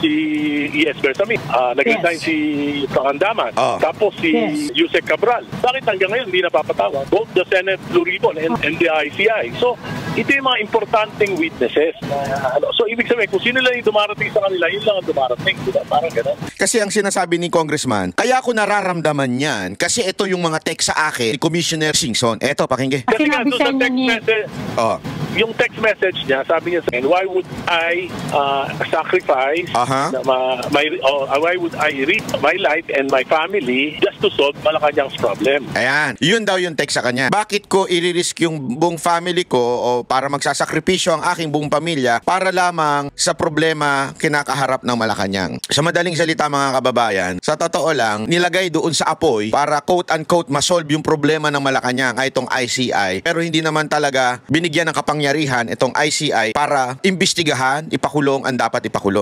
Si E.S. Bersamin, nag-resign si Pangandaman, tapos si Yusek Cabral. Bakit hanggang ngayon hindi napapatawa? Both the Senate Blue Ribbon and the ICI. So, ito yung mga importanteng witnesses. So, ibig sabihin, kung sino lang yung dumarating sa kanila, yun lang ang dumarating. Diba? Parang gano'n. Kasi ang sinasabi ni Congressman, kaya ako nararamdaman yan, kasi ito yung mga text sa akin ni Commissioner Singson. Eto, pakinggan. Kasi nga doon sa text message, yung text message niya, sabi niya sa akin, why would I sacrifice why would I risk my life and my family just to solve Malacanang's problem? Ayan, yun daw yung text sa kanya. Bakit ko i-risk yung buong family ko o para magsasakripisyo ang aking buong pamilya para lamang sa problema kinakaharap ng Malacanang? Sa madaling salita mga kababayan, sa totoo lang, nilagay doon sa apoy para quote-unquote masolve yung problema ng Malacanang ay itong ICI, pero hindi naman talaga binigyan ng kapangyarihan itong ICI para imbestigahan, ipakulong ang dapat ipakulong.